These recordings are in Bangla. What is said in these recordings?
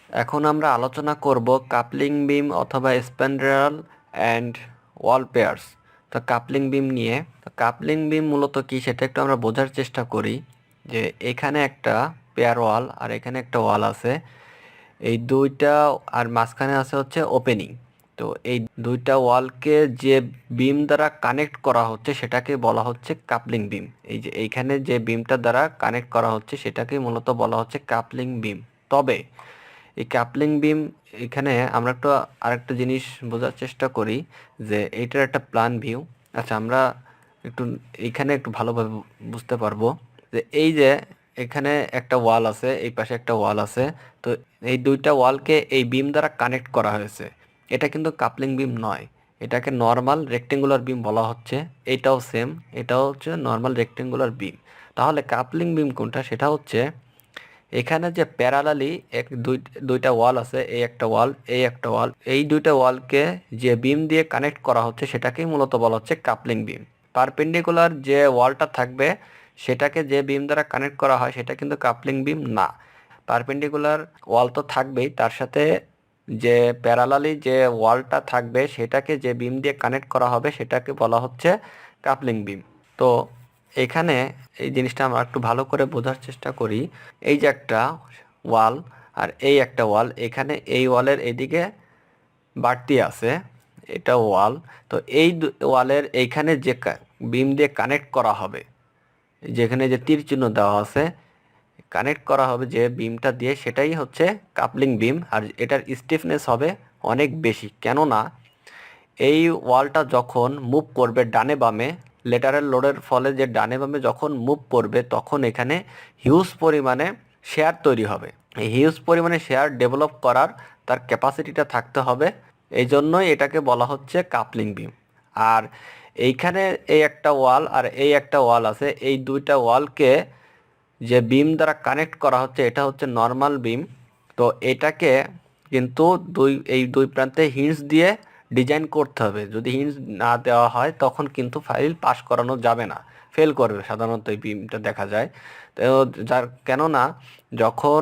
এখন আমরা আলোচনা করব কাপলিং বিম অথবা স্প্যান্ড্রেল অ্যান্ড ওয়াল পেয়ার্স। তো কাপলিং বিম নিয়ে, তো কাপলিং বিম মূলত কি সেটা একটু আমরা বোঝার চেষ্টা করি। যে এখানে একটা পেয়ার ওয়াল আর এখানে একটা ওয়াল আছে, এই দুইটা, আর মাঝখানে আছে হচ্ছে ওপেনিং। তো এই দুইটা ওয়ালকে যে বিম দ্বারা কানেক্ট করা হচ্ছে সেটাকে বলা হচ্ছে কাপলিং বিম। এই যে এইখানে যে বিমটা দ্বারা কানেক্ট করা হচ্ছে সেটাকে মূলত বলা হচ্ছে কাপলিং বিম। তবে এই কাপলিং বিম, এখানে আমরা একটু আরেকটা জিনিস বোঝার চেষ্টা করি যে এইটার একটা প্ল্যান ভিউ। আচ্ছা, আমরা একটু এইখানে একটু ভালোভাবে বুঝতে পারবো যে এই যে এখানে একটা ওয়াল আছে, এই পাশে একটা ওয়াল আছে। তো এই দুইটা ওয়ালকে এই বিম দ্বারা কানেক্ট করা হয়েছে। এটা কিন্তু কাপলিং বিম নয়, এটাকে নর্মাল রেক্টেঙ্গুলার বিম বলা হচ্ছে। এটাও সেম, এটাও হচ্ছে নর্মাল রেক্টেঙ্গুলার বিম। তাহলে কাপলিং বিম কোনটা? সেটা হচ্ছে এখানে যে প্যারালালি দুইটা ওয়াল আছে, এই একটা ওয়াল, এই একটা ওয়াল, এই দুইটা ওয়ালকে যে বিম দিয়ে কানেক্ট করা হচ্ছে সেটাকেই মূলত বলা হচ্ছে কাপলিং বিম। পারপেন্ডিকুলার যে ওয়ালটা থাকবে সেটাকে যে বিম দ্বারা কানেক্ট করা হয় সেটা কিন্তু কাপলিং বিম না। পারপেন্ডিকুলার ওয়াল তো থাকবেই, তার সাথে যে প্যারালালি যে ওয়ালটা থাকবে সেটাকে যে বিম দিয়ে কানেক্ট করা হবে সেটাকে বলা হচ্ছে কাপলিং বিম। তো এখানে এই জিনিসটা আমরা একটু ভালো করে বোঝার চেষ্টা করি। এই যে একটা ওয়াল আর এই একটা ওয়াল, এখানে এই ওয়ালের এইদিকে বাড়তি আছে, এটা ওয়াল। তো এই ওয়ালের এইখানে যে বিম দিয়ে কানেক্ট করা হবে, যেখানে যে তীর চিহ্ন দেওয়া আছে, কানেক্ট করা হবে যে বিমটা দিয়ে, সেটাই হচ্ছে কাপলিং বিম। আর এটার স্টিফনেস হবে অনেক বেশি, কেননা এই ওয়ালটা যখন মুভ করবে ডানে বামে, লেটারাল লোডের ফলে যে ডানে বামে যখন মুভ করবে তখন এখানে হিউজ পরিমাণে শেয়ার তৈরি হবে। এই হিউজ পরিমাণে শেয়ার ডেভেলপ করার তার ক্যাপাসিটিটা থাকতে হবে, এই জন্যই এটাকে বলা হচ্ছে কাপলিং বিম। আর এইখানে এই একটা ওয়াল আর এই একটা ওয়াল আছে, এই দুইটা ওয়ালকে যে বিম দ্বারা কানেক্ট করা হচ্ছে এটা হচ্ছে নর্মাল বিম। তো এটাকে কিন্তু এই দুই প্রান্তে হিন্স দিয়ে ডিজাইন করতে হবে। যদি হিন্স না দেওয়া হয় তখন কিন্তু ফাইল পাস করানো যাবে না, ফেল করবে সাধারণত এই বিমটা দেখা যায়। তো কেননা যখন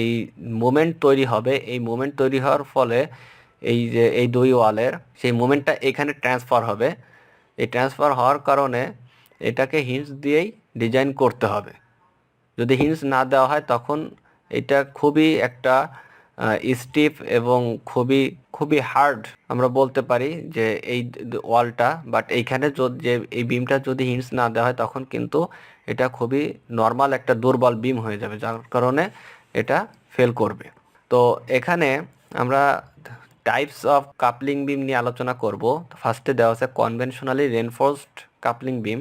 এই মোমেন্ট তৈরি হবে, এই মোমেন্ট তৈরি হওয়ার ফলে এই যে এই দুই ওয়ালের সেই মোমেন্টটা এখানে ট্রান্সফার হবে। এই ট্রান্সফার হওয়ার কারণে এটাকে হিন্স দিয়েই ডিজাইন করতে হবে। যদি হিন্স না দেওয়া হয় তখন এটা খুবই একটা স্টিফ এবং খুবই খুবই হার্ড আমরা বলতে পারি যে এই ওয়ালটা। বাট এইখানে যে এই বিমটা যদি হিন্স না দেওয়া হয় তখন কিন্তু এটা খুবই নর্মাল একটা দুর্বল বিম হয়ে যাবে, যার কারণে এটা ফেল করবে। তো এখানে আমরা টাইপস অফ কাপলিং বিম নিয়ে আলোচনা করব। ফার্স্টে দেওয়া আছে কনভেনশনালি রেনফোর্সড কাপলিং বিম।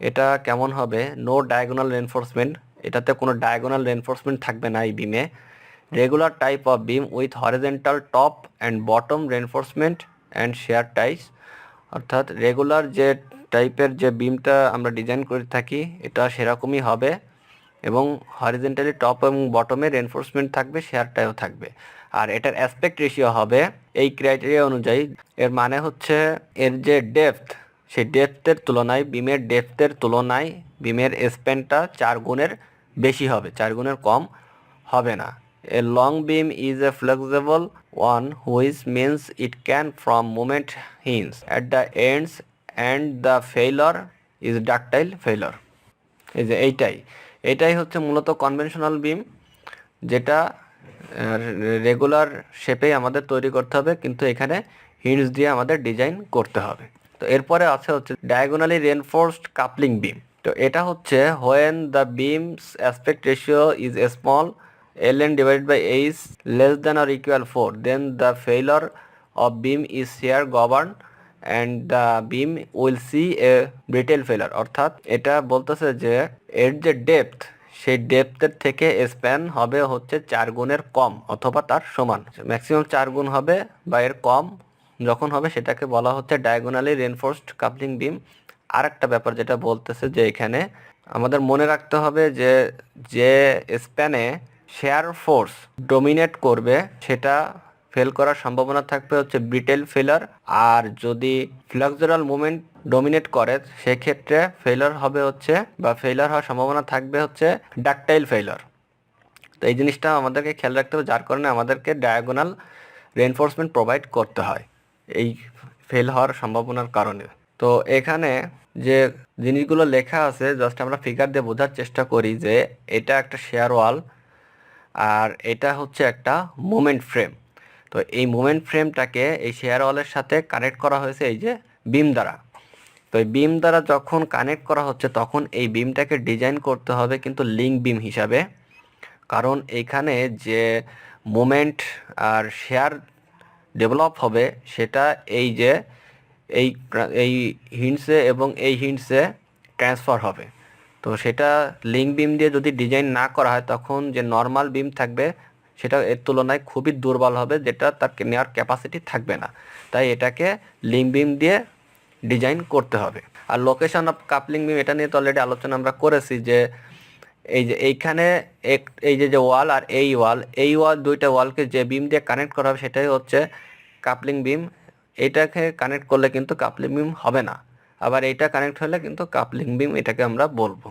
এটা কেমন হবে? নো ডায়াগোনাল রেনফোর্সমেন্ট, এটাতে কোনো ডায়াগোনাল রেনফোর্সমেন্ট থাকবে না এই বিমে। Regular type of beam with horizontal top and bottom reinforcement and shear ties. অর্থাৎ রেগুলার যে টাইপের যে বিমটা আমরা ডিজাইন করে থাকি এটা সেরকমই হবে, এবং হরিজেন্টালি টপ এবং বটমে রেনফোর্সমেন্ট থাকবে, শেয়ারটাও থাকবে। আর এটার অ্যাসপেক্ট রেশিও হবে এই ক্রাইটেরিয়া অনুযায়ী। এর মানে হচ্ছে এর যে ডেপথ, সেই ডেপথের তুলনায় বিমের ডেপথের তুলনায় বিমের স্প্যানটা 4 গুণের বেশি হবে, 4 গুণের কম হবে না। A long beam is a flexible one which means it can from moment hinge at the ends and the failure is ductile failure. এই যে এইটাই হচ্ছে মূলত কনভেনশনাল বিম, যেটা রেগুলার শেপে আমাদের তৈরি করতে হবে, কিন্তু এখানে হিন্স দিয়ে আমাদের ডিজাইন করতে হবে। তো এরপরে আছে হচ্ছে ডায়াগোনালি রেনফোর্সড কাপলিং বিম। তো এটা হচ্ছে when the beans aspect ratio is small, ln divided by h less than or equal 4, then the failure of beam is shear governed and the beam will see a brittle failure। অর্থাৎ এটা বলতেছে যে এর যে ডেপথ, সেই ডেপথের থেকে স্প্যান হবে হচ্ছে 4 গুণের কম অথবা তার সমান। ম্যাক্সিমাম 4 গুণ হবে বা এর কম যখন হবে সেটাকে বলা হচ্ছে ডায়াগোনালি রেনফোর্সড কাপলিং বিম। আর একটা ব্যাপার যেটা বলতেছে যে এখানে আমাদের মনে রাখতে হবে যে যে স্প্যানে শেয়ার ফোর্স ডমিনেট করবে সেটা ফেল করার সম্ভাবনা থাকবে হচ্ছে ব্রিটেল ফেলার। আর যদি ফ্লেক্সুরাল মুভমেন্ট ডমিনেট করে সেক্ষেত্রে ফেলার হবে হচ্ছে, বা ফেলার হওয়ার সম্ভাবনা থাকবে হচ্ছে ডাকটাইল ফেলার। তো এই জিনিসটা আমাদেরকে খেয়াল রাখতে হবে, যার কারণে আমাদেরকে ডায়াগোনাল রেনফোর্সমেন্ট প্রোভাইড করতে হয় এই ফেল হওয়ার সম্ভাবনার কারণে। তো এখানে যে জিনিসগুলো লেখা আছে জাস্ট আমরা ফিগার দিয়ে বোঝার চেষ্টা করি যে এটা একটা শেয়ার ওয়াল আর এটা হচ্ছে একটা মোমেন্ট ফ্রেম। তো এই মোমেন্ট ফ্রেমটাকে এই শেয়ার ওয়ালের সাথে কানেক্ট করা হয়েছে এই যে বিম দ্বারা। তো এই বিম দ্বারা যখন কানেক্ট করা হচ্ছে তখন এই বিমটাকে ডিজাইন করতে হবে কিন্তু লিঙ্ক বিম হিসাবে, কারণ এইখানে যে মোমেন্ট আর শেয়ার ডেভেলপ হবে সেটা এই যে এই এই হিন্টসে এবং এই হিন্টসে ট্রান্সফার হবে। তো সেটা লিঙ্ক বিম দিয়ে যদি ডিজাইন না করা হয় তখন যে নর্মাল বিম থাকবে সেটা এর তুলনায় খুবই দুর্বল হবে, যেটা তার নেওয়ার ক্যাপাসিটি থাকবে না। তাই এটাকে লিঙ্ক বিম দিয়ে ডিজাইন করতে হবে। আর লোকেশন অফ কাপলিং বিম এটা নিয়ে তো অলরেডি আলোচনা আমরা করেছি যে এই যে এইখানে এই যে ওয়াল আর এই ওয়াল দুইটা ওয়ালকে যে বিম দিয়ে কানেক্ট করা হবে সেটাই হচ্ছে কাপলিং বিম। এইটাকে কানেক্ট করলে কিন্তু কাপলিং বিম হবে না, আবার এইটা কানেক্ট হলে কিন্তু কাপলিং বিম এটাকে আমরা বলবো।